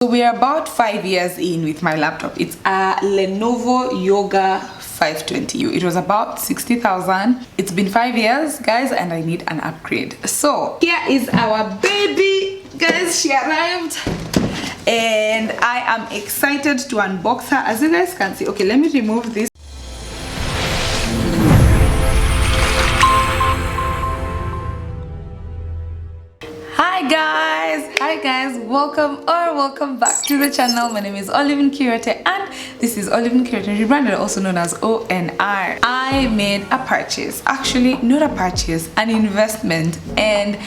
So we're about 5 years in with my laptop. It's a Lenovo Yoga 520U. It was about 60,000. It's been 5 years, guys, and I need an upgrade. So here is our baby, guys. She arrived and I am excited to unbox her. As you guys can see, okay, let me remove this. Hi guys, welcome back to the channel. My name is Olivin Kirete and this is Olivin Kirete rebranded, also known as ONR. I made a purchase, actually not a purchase, an investment, and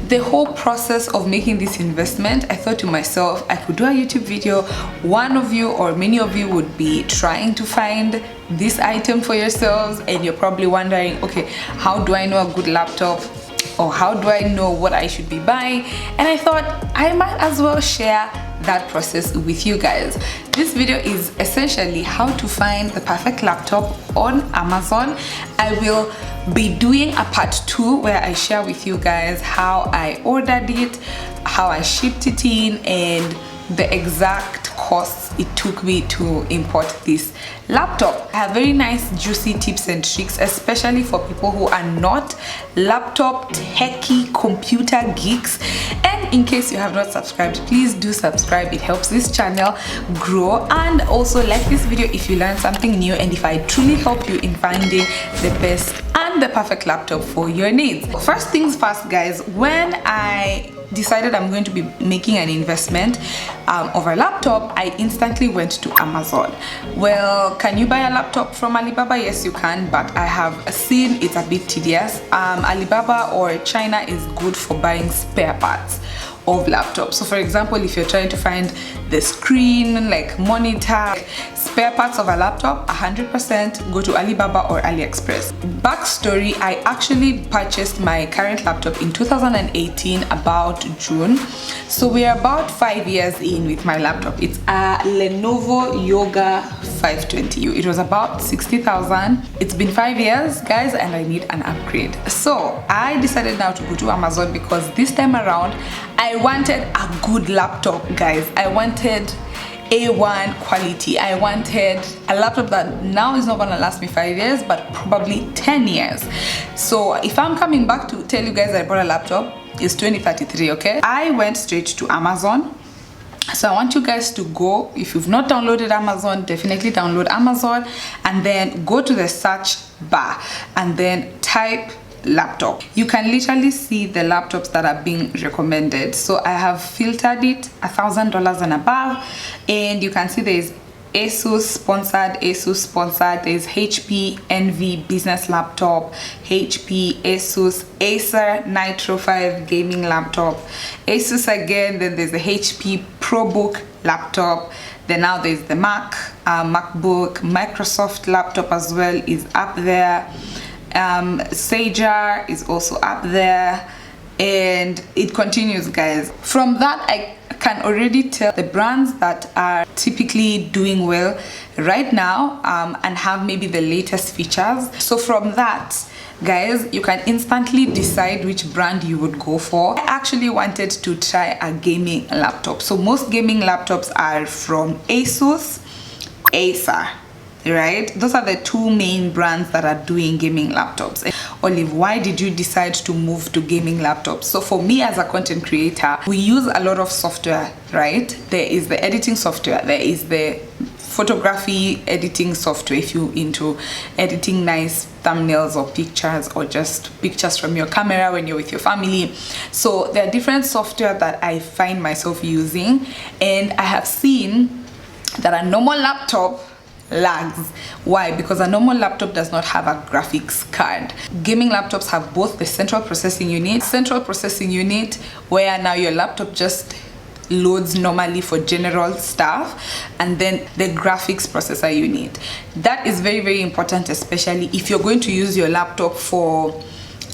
the whole process of making this investment, I thought to myself I could do a YouTube video. One of you or many of you would be trying to find this item for yourselves and you're probably wondering, okay, how do I know a good laptop? Or how do I know what I should be buying? And I thought I might as well share that process with you guys. This video is essentially how to find the perfect laptop on Amazon. I will be doing a part 2 where I share with you guys how I ordered it, how I shipped it in, and the exact costs it took me to import this laptop. I have very nice juicy tips and tricks, especially for people who are not laptop techie computer geeks. And in case you have not subscribed, please do subscribe. It helps this channel grow. And also like this video if you learn something new and if I truly help you in finding the best and the perfect laptop for your needs. First things first, guys, when I decided I'm going to be making an investment of a laptop, I instantly went to Amazon. Well, can you buy a laptop from Alibaba? Yes, you can, but I have seen it's a bit tedious. Alibaba or China is good for buying spare parts of laptops. So for example, if you're trying to find the screen, like monitor, spare parts of a laptop, 100% go to Alibaba or AliExpress. Backstory, I actually purchased my current laptop in 2018, about June. So we are about 5 years in with my laptop. It's a Lenovo Yoga 520U. It was about 60,000. It's been 5 years, guys, and I need an upgrade. So I decided now to go to Amazon because this time around I wanted a good laptop, guys. I wanted A1 quality. I wanted a laptop that now is not gonna last me 5 years, but probably 10 years. So if I'm coming back to tell you guys I bought a laptop, it's 2033, okay? I went straight to Amazon. So I want you guys to go, if you've not downloaded Amazon, definitely download Amazon and then go to the search bar and then type laptop. You can literally see the laptops that are being recommended. So I have filtered it $1,000 and above, and you can see there's Asus sponsored, there's HP Envy business laptop, HP, Asus, Acer Nitro 5 gaming laptop, Asus again, then there's the HP ProBook laptop, then now there's the MacBook, Microsoft laptop as well is up there. Sager is also up there, and it continues, guys. From that I can already tell the brands that are typically doing well right now and have maybe the latest features. So from that, guys, you can instantly decide which brand you would go for. I actually wanted to try a gaming laptop. So most gaming laptops are from Asus, Acer, right? Those are the two main brands that are doing gaming laptops. Olive, why did you decide to move to gaming laptops? So for me as a content creator, we use a lot of software, right? There is the editing software, there is the photography editing software if you're into editing nice thumbnails or pictures or just pictures from your camera when you're with your family. So there are different software that I find myself using, and I have seen that a normal laptop lags. Why? Because a normal laptop does not have a graphics card. Gaming laptops have both the central processing unit where now your laptop just loads normally for general stuff, and then the graphics processor unit. That is very, very important, especially if you're going to use your laptop for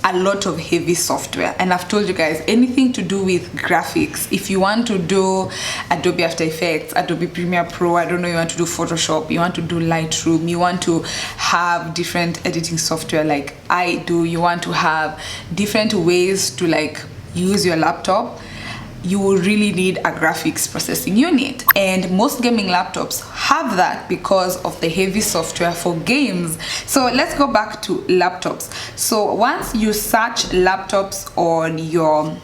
a lot of heavy software. And I've told you guys, anything to do with graphics, if you want to do Adobe After Effects, Adobe Premiere Pro, I don't know, you want to do Photoshop, you want to do Lightroom, you want to have different editing software like I do, you want to have different ways to like use your laptop, you will really need a graphics processing unit, and most gaming laptops have that because of the heavy software for games. So let's go back to laptops. So once you search laptops on your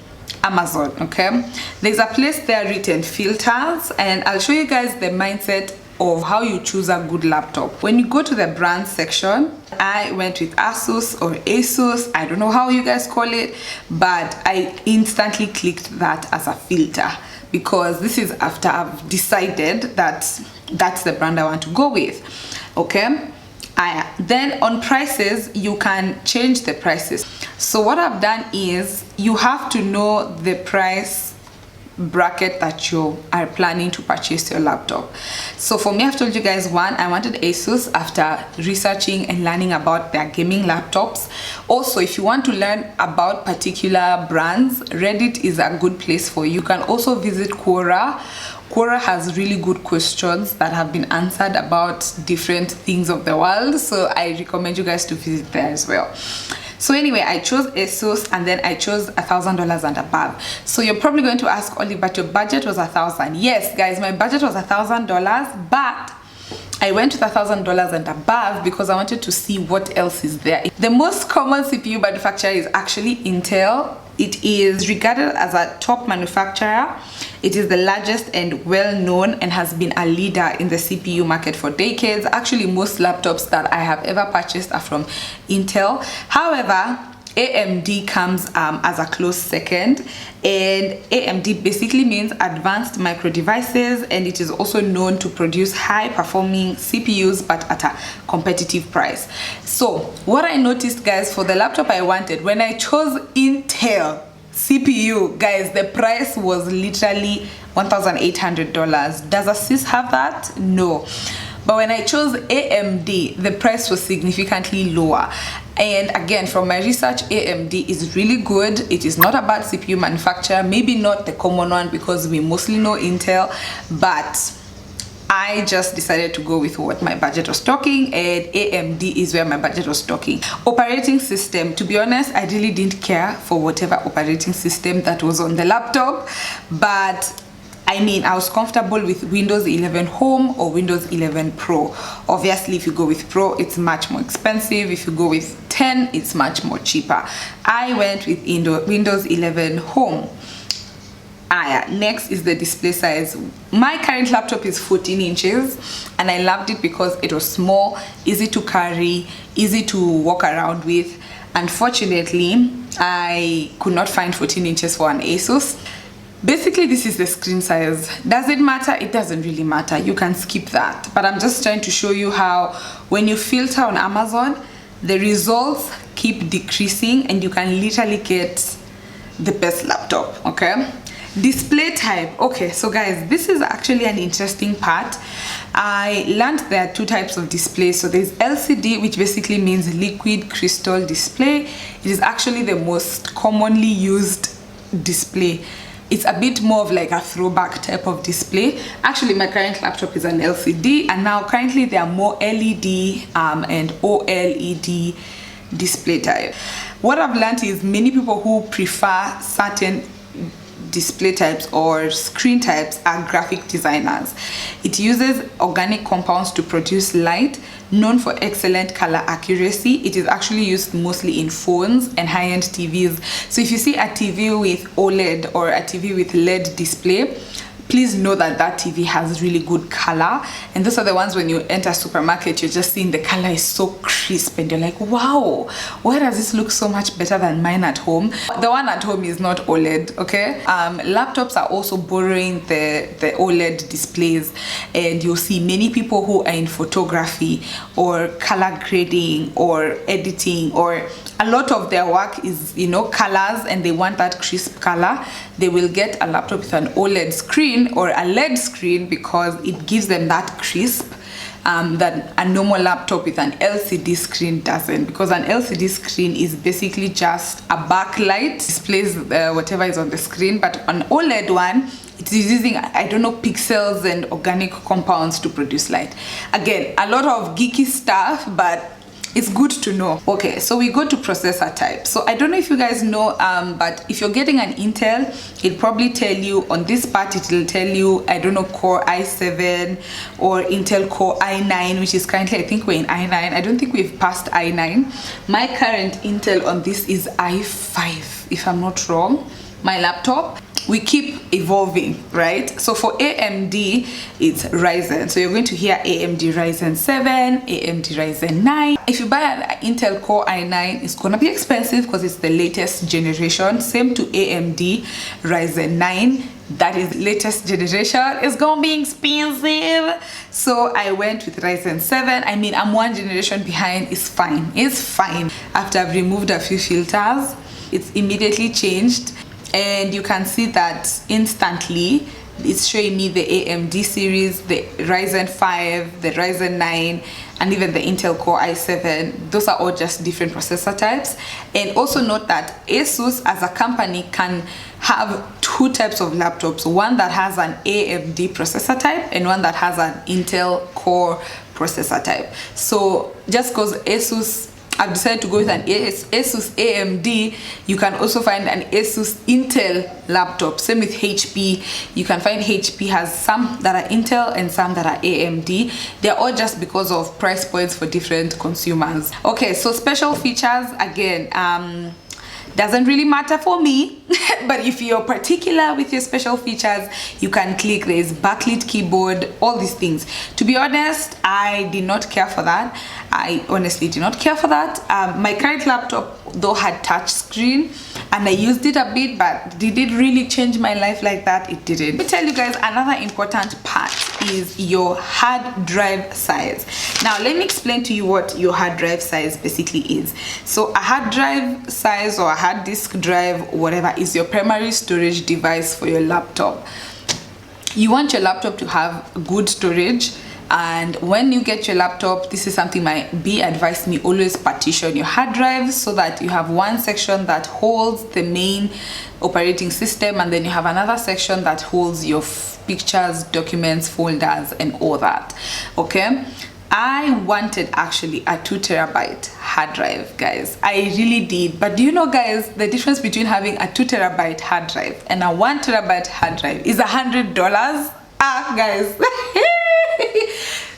Amazon, okay, there's a place there written filters, and I'll show you guys the mindset of how you choose a good laptop. When you go to the brand section, I went with Asus or Asus, I don't know how you guys call it, but I instantly clicked that as a filter because this is after I've decided that that's the brand I want to go with. Okay, then on prices, you can change the prices. So what I've done is you have to know the price bracket that you are planning to purchase your laptop. So for me, I've told you guys, one, I wanted Asus after researching and learning about their gaming laptops. Also, if you want to learn about particular brands, Reddit is a good place for you. You can also visit Quora. Quora has really good questions that have been answered about different things of the world, so I recommend you guys to visit there as well. So anyway, I chose Asus, and then I chose $1,000 and above. So you're probably going to ask, Oli, but your budget was $1,000. Yes, guys, my budget was $1,000, but I went with $1,000 and above because I wanted to see what else is there. The most common CPU manufacturer is actually Intel. It is regarded as a top manufacturer. It is the largest and well-known and has been a leader in the CPU market for decades. Actually, most laptops that I have ever purchased are from Intel. However, AMD comes as a close second, and AMD basically means advanced micro devices, and it is also known to produce high performing CPUs but at a competitive price. So what I noticed, guys, for the laptop I wanted, when I chose Intel CPU, guys, the price was literally $1,800. Does Asus have that? No. But when I chose AMD, the price was significantly lower. And again, from my research, AMD is really good. It is not a bad CPU manufacturer, maybe not the common one because we mostly know Intel, but I just decided to go with what my budget was talking, and AMD is where my budget was talking. Operating system, to be honest, I really didn't care for whatever operating system that was on the laptop, but I mean, I was comfortable with Windows 11 Home or Windows 11 Pro. Obviously, if you go with Pro, it's much more expensive. If you go with 10, it's much more cheaper. I went with Windows 11 Home. Next is the display size. My current laptop is 14 inches and I loved it because it was small, easy to carry, easy to walk around with. Unfortunately, I could not find 14 inches for an Asus. Basically, this is the screen size. Does it matter? It doesn't really matter. You can skip that. But I'm just trying to show you how when you filter on Amazon, the results keep decreasing and you can literally get the best laptop, okay? Display type. Okay, so guys, this is actually an interesting part. I learned there are two types of displays. So there's LCD, which basically means liquid crystal display. It is actually the most commonly used display. It's a bit more of like a throwback type of display. Actually, my current laptop is an LCD, and now currently there are more LED and OLED display type. What I've learned is many people who prefer certain display types or screen types are graphic designers. It uses organic compounds to produce light, known for excellent color accuracy. It is actually used mostly in phones and high-end TVs. So if you see a TV with OLED or a TV with LED display, please know that that TV has really good color, and those are the ones when you enter a supermarket, you're just seeing the color is so crisp and you're like, wow, why does this look so much better than mine at home? The one at home is not OLED, okay? Laptops are also borrowing the OLED displays, and you'll see many people who are in photography or color grading or editing, or a lot of their work is, you know, colors, and they want that crisp color. They will get a laptop with an OLED screen or a LED screen because it gives them that crisp that a normal laptop with an LCD screen doesn't, because an LCD screen is basically just a backlight, displays whatever is on the screen, but an OLED one, it is using, I don't know, pixels and organic compounds to produce light. Again, a lot of geeky stuff, but it's good to know. Okay, so we go to processor type. So I don't know if you guys know, but if you're getting an Intel, it'll probably tell you on this part, it will tell you, I don't know, Core i7 or Intel Core i9, which is currently, I think we're in i9. I don't think we've passed i9. My current Intel on this is i5, if I'm not wrong. My laptop, we keep evolving, right? So for AMD, it's Ryzen. So you're going to hear AMD Ryzen 7, AMD Ryzen 9. If you buy an Intel Core i9, it's gonna be expensive because it's the latest generation. Same to AMD Ryzen 9. That is latest generation. It's gonna be expensive. So I went with Ryzen 7. I mean, I'm one generation behind. It's fine. It's fine. After I've removed a few filters, it's immediately changed. And you can see that instantly. It's showing me the AMD series, the Ryzen 5, the Ryzen 9, and even the Intel Core i7. Those are all just different processor types. And also note that ASUS as a company can have two types of laptops, one that has an AMD processor type and one that has an Intel Core processor type. So just because ASUS, I've decided to go with an ASUS AMD, you can also find an ASUS Intel laptop. Same with HP. You can find HP has some that are Intel and some that are AMD. They're all just because of price points for different consumers. Okay, so special features, again, doesn't really matter for me, but if you're particular with your special features, you can click. There is backlit keyboard, all these things. To be honest, I did not care for that. I honestly did not care for that. My current laptop though had touch screen and I used it a bit, but did it really change my life like that? It didn't. Let me tell you guys, another important part is your hard drive size. Now let me explain to you what your hard drive size basically is. So a hard drive size or a hard disk drive, whatever, is your primary storage device for your laptop. You want your laptop to have good storage, and when you get your laptop, this is something my B advised me, always partition your hard drives so that you have one section that holds the main operating system, and then you have another section that holds your pictures, documents, folders, and all that. Okay, I wanted actually a 2 terabyte hard drive, guys. I really did. But do you know, guys, the difference between having a 2 terabyte hard drive and a 1 terabyte hard drive is $100. Guys.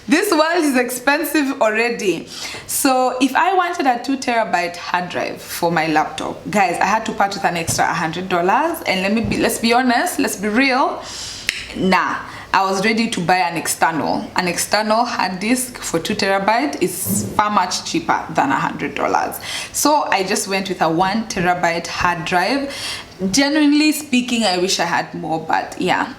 This world is expensive already. So if I wanted a 2 terabyte hard drive for my laptop, guys, I had to part with an extra $100. And let's be honest, let's be real. Nah, I was ready to buy an external. An external hard disk for 2 terabyte is far much cheaper than $100. So I just went with a 1 terabyte hard drive. Genuinely speaking, I wish I had more, but yeah,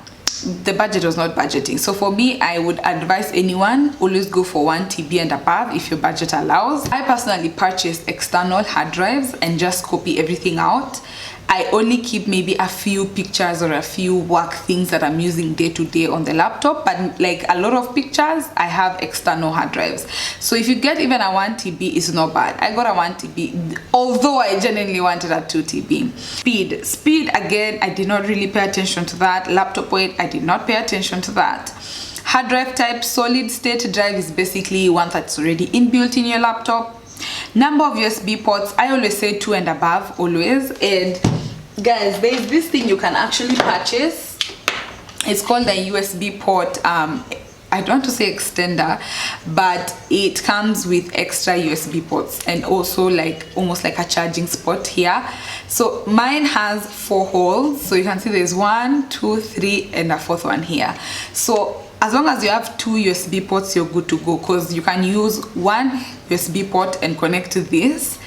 the budget was not budgeting. So for me, I would advise anyone, always go for 1 TB and above if your budget allows. I personally purchased external hard drives and just copy everything out. I only keep maybe a few pictures or a few work things that I'm using day to day on the laptop, but like a lot of pictures, I have external hard drives. So if you get even a 1 TB, it's not bad. I got a 1 TB, although I genuinely wanted a 2 TB. Speed, again, I did not really pay attention to that. Laptop weight, I did not pay attention to that. Hard drive type, solid state drive is basically one that's already inbuilt in your laptop. Number of USB ports, I always say 2 and above, always. And guys, there is this thing you can actually purchase. It's called a USB port. I don't want to say extender, but it comes with extra USB ports and also like almost like a charging spot here. So mine has 4 holes, so you can see there's 1, 2, 3, and a 4th one here. So as long as you have 2 USB ports, you're good to go, because you can use 1 USB port and connect to this,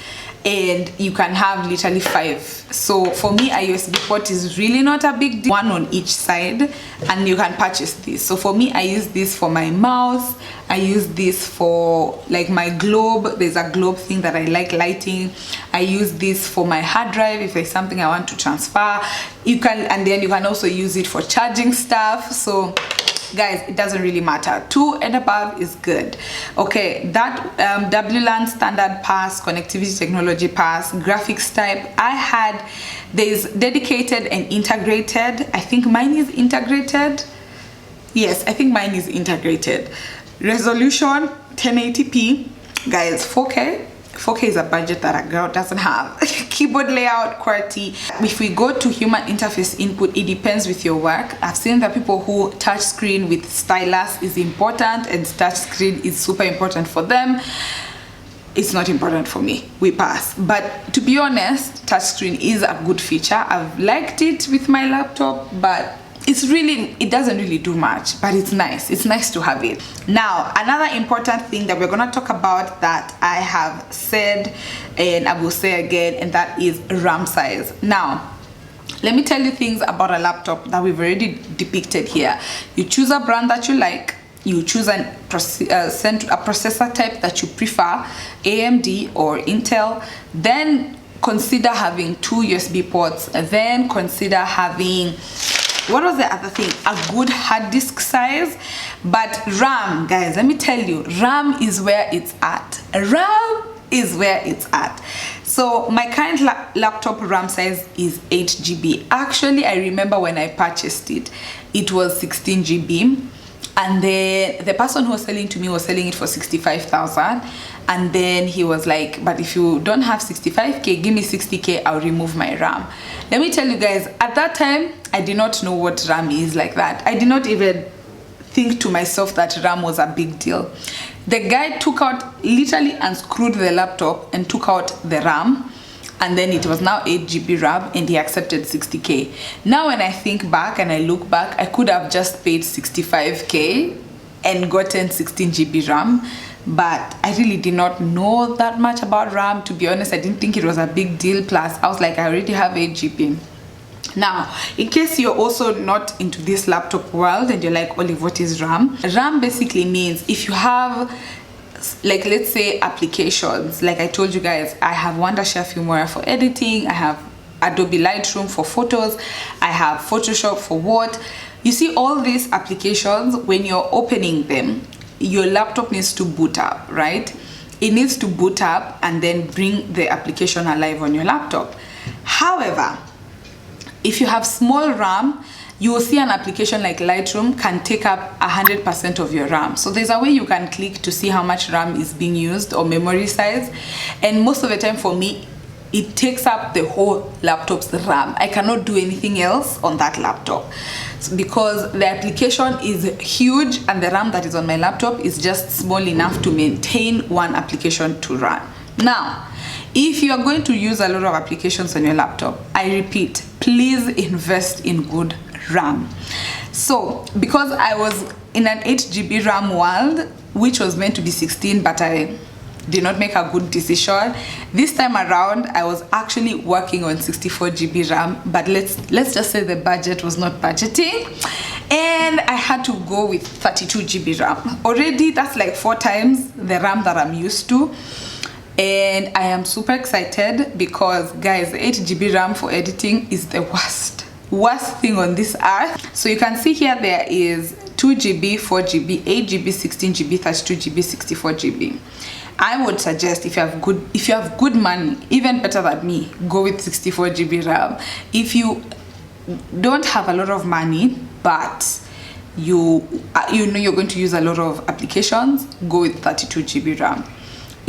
and you can have literally 5. So for me, a USB port is really not a big deal, 1 on each side, and you can purchase this. So for me, I use this for my mouse. I use this for like my globe. There's a globe thing that I like lighting. I use this for my hard drive if there's something I want to transfer. You can, and then you can also use it for charging stuff. So guys, it doesn't really matter. 2 and above is good. Okay, that WLAN standard pass, connectivity technology pass, graphics type, I had, there's dedicated and integrated. I think mine is integrated. Yes, I think mine is integrated. Resolution 1080p. Guys, 4K is a budget that a girl doesn't have. Keyboard layout, QWERTY. If we go to human interface input, it depends with your work. I've seen that people who touch screen with stylus is important and touch screen is super important for them. It's not important for me. We pass. But to be honest, touchscreen is a good feature. I've liked it with my laptop, but it doesn't really do much, but it's nice to have it. Now, another important thing that we're going to talk about that I have said and I will say again, and that is RAM size. Now, let me tell you things about a laptop that we've already depicted here. You choose a brand that you like. You choose a processor type that you prefer, AMD or Intel. Then consider having 2 USB ports. Then consider having, what was the other thing? A good hard disk size. But RAM, guys, let me tell you, RAM is where it's at. RAM is where it's at. So my current laptop RAM size is 8 GB. Actually, I remember when I purchased it, it was 16 GB. And then the person who was selling to me was selling it for 65,000. And then he was like, but if you don't have 65K, give me 60K, I'll remove my RAM. Let me tell you guys, at that time, I did not know what RAM is like that. I did not even think to myself that RAM was a big deal. The guy took out, literally unscrewed the laptop and took out the RAM. And then it was now 8 GB RAM and he accepted 60K. Now when I think back and I look back, I could have just paid 65K and gotten 16 GB RAM. But I really did not know that much about RAM. To be honest, I didn't think it was a big deal. Plus, I was like, I already have 8 GB. Now, in case you're also not into this laptop world and you're like, Olive, what is RAM? RAM basically means if you have, like, let's say applications, like I told you guys, I have Wondershare Filmora for editing, I have Adobe Lightroom for photos, I have Photoshop for what. You see all these applications, when you're opening them, your laptop needs to boot up, right? It needs to boot up and then bring the application alive on your laptop. However, if you have small RAM, you will see an application like Lightroom can take up 100% of your RAM. So there's a way you can click to see how much RAM is being used or memory size. And most of the time for me, it takes up the whole laptop's RAM. I cannot do anything else on that laptop because the application is huge and the RAM that is on my laptop is just small enough to maintain one application to run. Now, if you are going to use a lot of applications on your laptop, I repeat, please invest in good RAM. So because I was in an 8 GB RAM world, which was meant to be 16, but I did not make a good decision. This time around, I was actually working on 64 GB RAM, but let's just say the budget was not budgeting, and I had to go with 32 GB RAM. Already, that's like 4 times the RAM that I'm used to. And I am super excited because, guys, 8 GB RAM for editing is the worst thing on this earth. So you can see here there is 2 GB, 4 GB, 8 GB, 16 GB, 32 GB, 64 GB. I would suggest if you have good money, even better than me, go with 64 GB RAM. If you don't have a lot of money, but you know you're going to use a lot of applications, go with 32 GB RAM.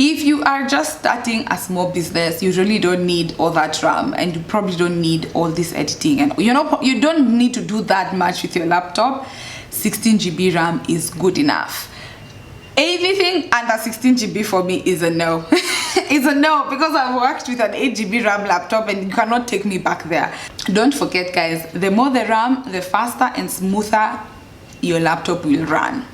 If you are just starting a small business, you really don't need all that RAM, and you probably don't need all this editing, and you don't need to do that much with your laptop. 16 GB RAM is good enough. Anything under 16 GB for me is a no. It's a no, because I've worked with an 8 GB RAM laptop and you cannot take me back there. Don't forget, guys, the more the RAM, the faster and smoother your laptop will run.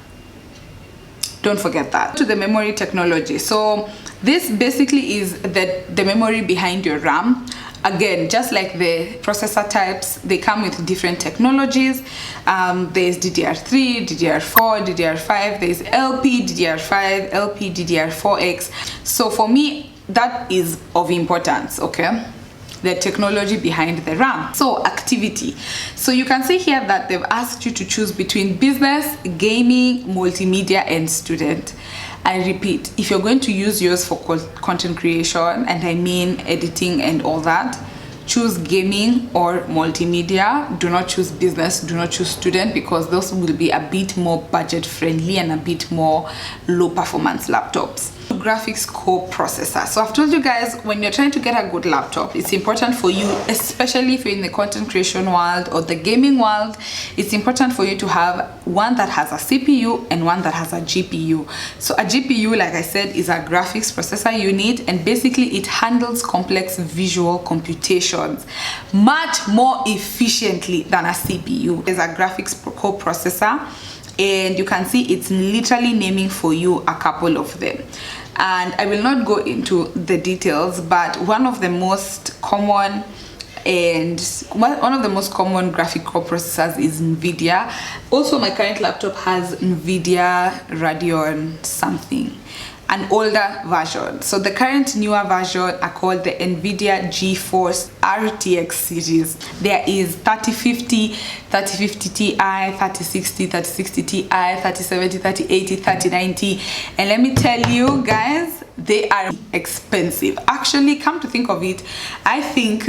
Don't forget that. To the memory technology. So this basically is the memory behind your RAM. Again, just like the processor types, they come with different technologies. There's DDR3, DDR4, DDR5, there's LP, DDR5, LP, DDR4X. So for me, that is of importance, okay? The technology behind the RAM. So activity. So you can see here that they've asked you to choose between business, gaming, multimedia, and student. I repeat, if you're going to use yours for content creation, and I mean editing and all that, choose gaming or multimedia. Do not choose business, do not choose student, because those will be a bit more budget friendly and a bit more low performance laptops. graphics coprocessor. So I've told you guys, when you're trying to get a good laptop, it's important for you, especially if you're in the content creation world or the gaming world, it's important for you to have one that has a CPU and one that has a GPU. So a GPU, like I said, is a graphics processor unit, and basically it handles complex visual computations much more efficiently than a CPU. There's a graphics coprocessor, and you can see it's literally naming for you a couple of them, and I will not go into the details, but one of the most common graphic coprocessors is NVIDIA. Also, my current laptop has NVIDIA Radeon something, an older version. So the current newer version are called the NVIDIA GeForce RTX series. There is 3050, 3050 Ti, 3060, 3060 Ti, 3070, 3080, 3090, and let me tell you guys, they are expensive. Actually, come to think of it, I think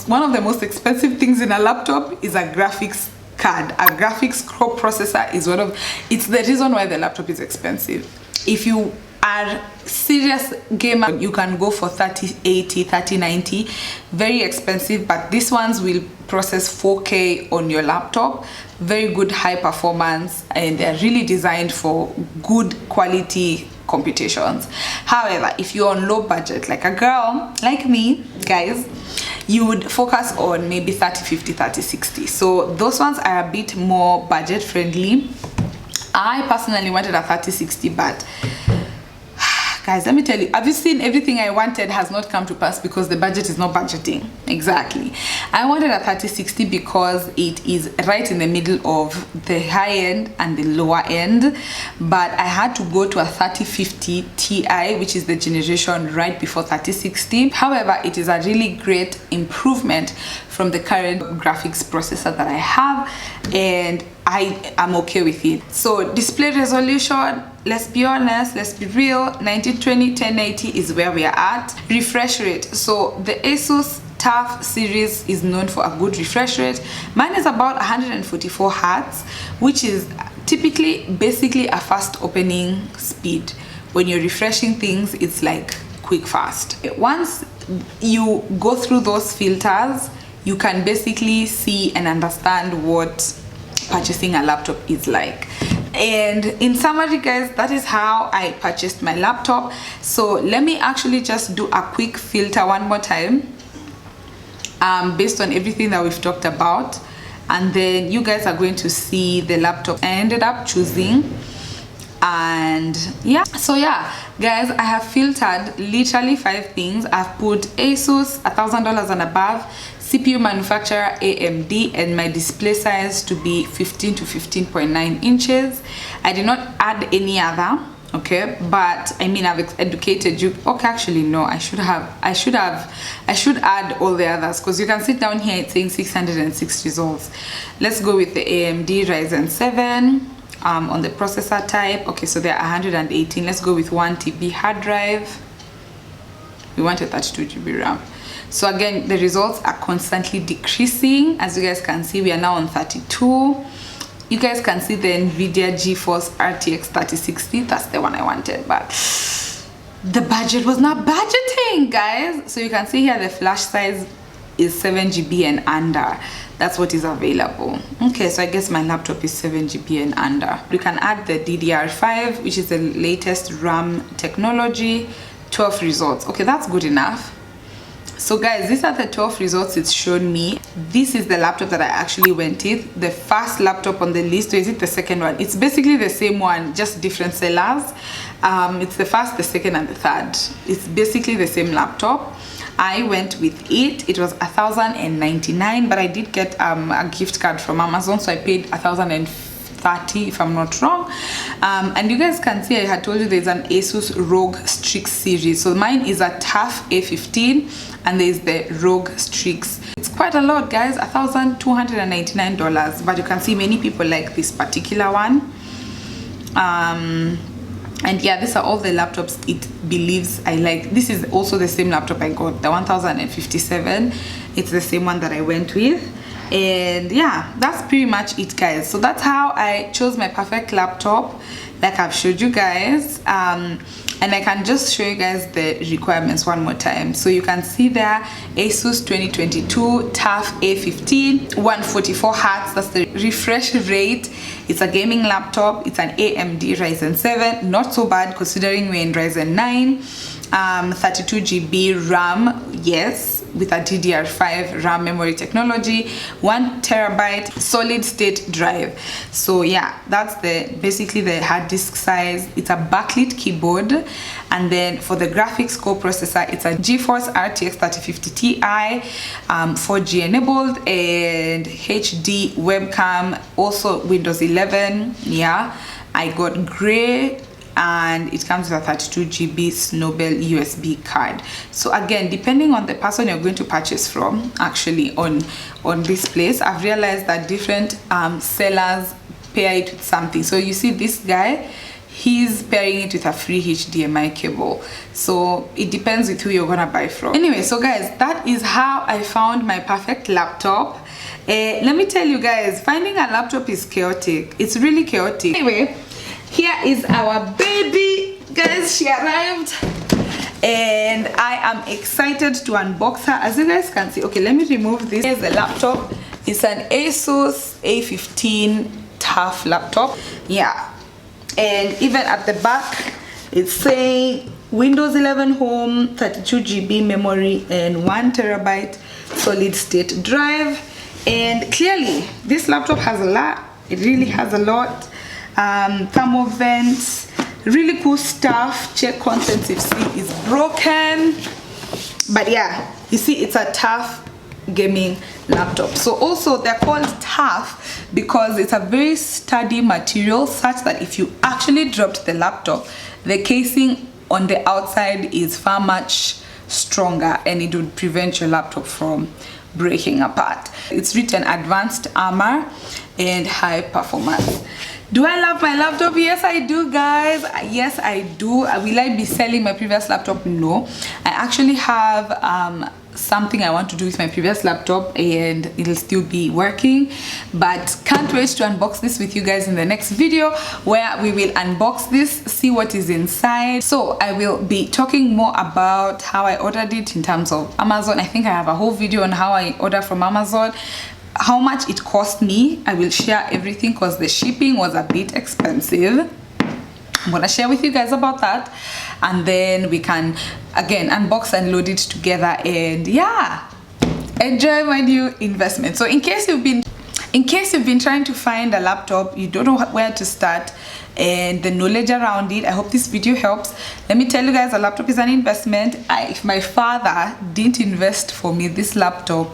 one of the most expensive things in a laptop is a graphics card. A graphics coprocessor is it's the reason why the laptop is expensive. If you are serious gamer, you can go for 3080, 3090, very expensive, but these ones will process 4K on your laptop, very good high performance, and they're really designed for good quality computations. However, if you're on low budget, like a girl like me, guys, you would focus on maybe 3050, 3060. So those ones are a bit more budget friendly. I personally wanted a 3060, but guys, let me tell you, have you seen everything I wanted has not come to pass because the budget is not budgeting. Exactly. I wanted a 3060 because it is right in the middle of the high end and the lower end, but I had to go to a 3050 Ti, which is the generation right before 3060. However, it is a really great improvement from the current graphics processor that I have, and I am okay with it. So display resolution, let's be honest, let's be real, 1920 1080 is where we are at. Refresh rate, so the Asus TUF series is known for a good refresh rate. Mine is about 144 Hz, which is typically basically a fast opening speed. When you're refreshing things, it's like quick fast. Once you go through those filters, you can basically see and understand what purchasing a laptop is like. And in summary, guys, that is how I purchased my laptop. So let me actually just do a quick filter one more time, based on everything that we've talked about, and then you guys are going to see the laptop I ended up choosing. And yeah, so yeah guys, I have filtered literally 5 things. I've put Asus, $1,000 and above, CPU manufacturer AMD, and my display size to be 15 to 15.9 inches. I did not add any other, okay, but I mean, I've educated you. Okay, actually no, I should add all the others, because you can see down here it's saying 606 results. Let's go with the AMD Ryzen 7. On the processor type, okay, so there are 118. Let's go with 1 TB hard drive. We want a 32 GB RAM. So again, the results are constantly decreasing. As you guys can see, we are now on 32. You guys can see the NVIDIA GeForce RTX 3060. That's the one I wanted, but the budget was not budgeting, guys. So you can see here the flash size is 7 GB and under. That's what is available. Okay, so I guess my laptop is 7 GB and under. You can add the DDR5, which is the latest RAM technology. 12 results. Okay, that's good enough. So guys, these are the 12 results it's shown me. This is the laptop that I actually went with. The first laptop on the list, or is it the second one? It's basically the same one, just different sellers. It's the first, the second, and the third. It's basically the same laptop. I went with it. It was $1,099, but I did get a gift card from Amazon, so I paid $1,030 if I'm not wrong. And you guys can see I had told you there's an Asus ROG Strix series. So mine is a TUF A15, and there's the ROG Strix. It's quite a lot, guys, $1,299, but you can see many people like this particular one. And yeah, these are all the laptops it believes I like. This is also the same laptop I got, the 1057. It's the same one that I went with. And yeah, that's pretty much it, guys. So that's how I chose my perfect laptop, like I've showed you guys. And I can just show you guys the requirements one more time. So you can see there, Asus 2022 TUF A15, 144 Hz, that's the refresh rate. It's a gaming laptop. It's an AMD Ryzen 7, not so bad considering we're in Ryzen 9. 32 GB RAM, yes, with a DDR5 RAM memory technology, 1 terabyte solid state drive. So yeah, that's basically the hard disk size. It's a backlit keyboard, and then for the graphics coprocessor, it's a GeForce RTX 3050 Ti, 4G enabled, and HD webcam, also Windows 11. Yeah, I got gray, and it comes with a 32 GB Snowbell USB card. So again, depending on the person you're going to purchase from, actually on this place, I've realized that different sellers pair it with something. So you see this guy, he's pairing it with a free HDMI cable. So it depends with who you're gonna buy from. Anyway, so guys, that is how I found my perfect laptop. Let me tell you guys, finding a laptop is chaotic. It's really chaotic. Anyway, here is our baby, guys. She arrived and I am excited to unbox her, as you guys can see. Okay, let me remove this. Here's the laptop. It's an Asus A15 TUF laptop. Yeah, and even at the back it's saying Windows 11 Home, 32 GB memory, and 1 terabyte solid state drive. And clearly this laptop has a lot. It really has a lot. Thermal vents, really cool stuff. Check contents if see is broken. But yeah, you see it's a TUF gaming laptop. So also they're called TUF because it's a very sturdy material, such that if you actually dropped the laptop, the casing on the outside is far much stronger and it would prevent your laptop from breaking apart. It's written advanced armor and high performance. Do I love my laptop? Yes, I do, guys. Yes, I do. Will I be selling my previous laptop? No. I actually have something I want to do with my previous laptop and it'll still be working, but can't wait to unbox this with you guys in the next video, where we will unbox this, see what is inside. So I will be talking more about how I ordered it in terms of Amazon. I think I have a whole video on how I order from Amazon, how much it cost me. I will share everything because the shipping was a bit expensive. I'm gonna share with you guys about that, and then we can again unbox and load it together and yeah, enjoy my new investment. So in case you've been trying to find a laptop, you don't know where to start and the knowledge around it, I hope this video helps. Let me tell you guys, a laptop is an investment. If my father didn't invest for me this laptop,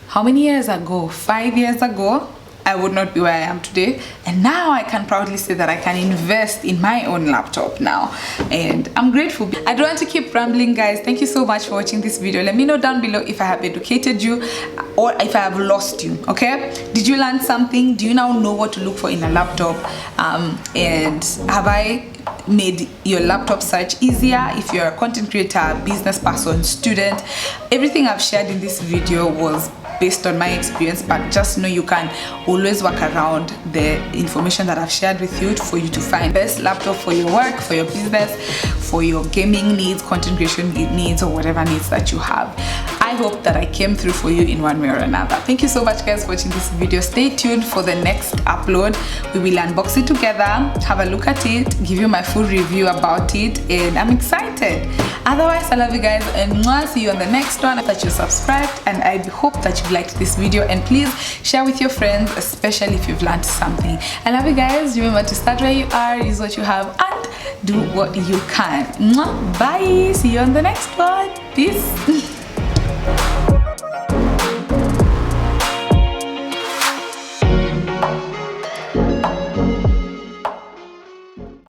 how many years ago? 5 years ago, I would not be where I am today. And now I can proudly say that I can invest in my own laptop now, and I'm grateful. I don't want to keep rambling, guys. Thank you so much for watching this video. Let me know down below if I have educated you or if I have lost you. Okay, did you learn something? Do you now know what to look for in a laptop? And have I made your laptop search easier? If you're a content creator, business person, student, everything I've shared in this video was based on my experience, but just know you can always work around the information that I've shared with you for you to find best laptop for your work, for your business, for your gaming needs, content creation needs, or whatever needs that you have. I hope that I came through for you in one way or another. Thank you so much, guys, for watching this video. Stay tuned for the next upload. We will unbox it together, have a look at it, give you my full review about it, and I'm excited. Otherwise, I love you guys, and see you on the next one. That you subscribed, and I hope that you liked this video, and please share with your friends, especially if you've learned something. I love you guys. Remember to start where you are, use what you have, and do what you can. Bye. See you on the next one. Peace.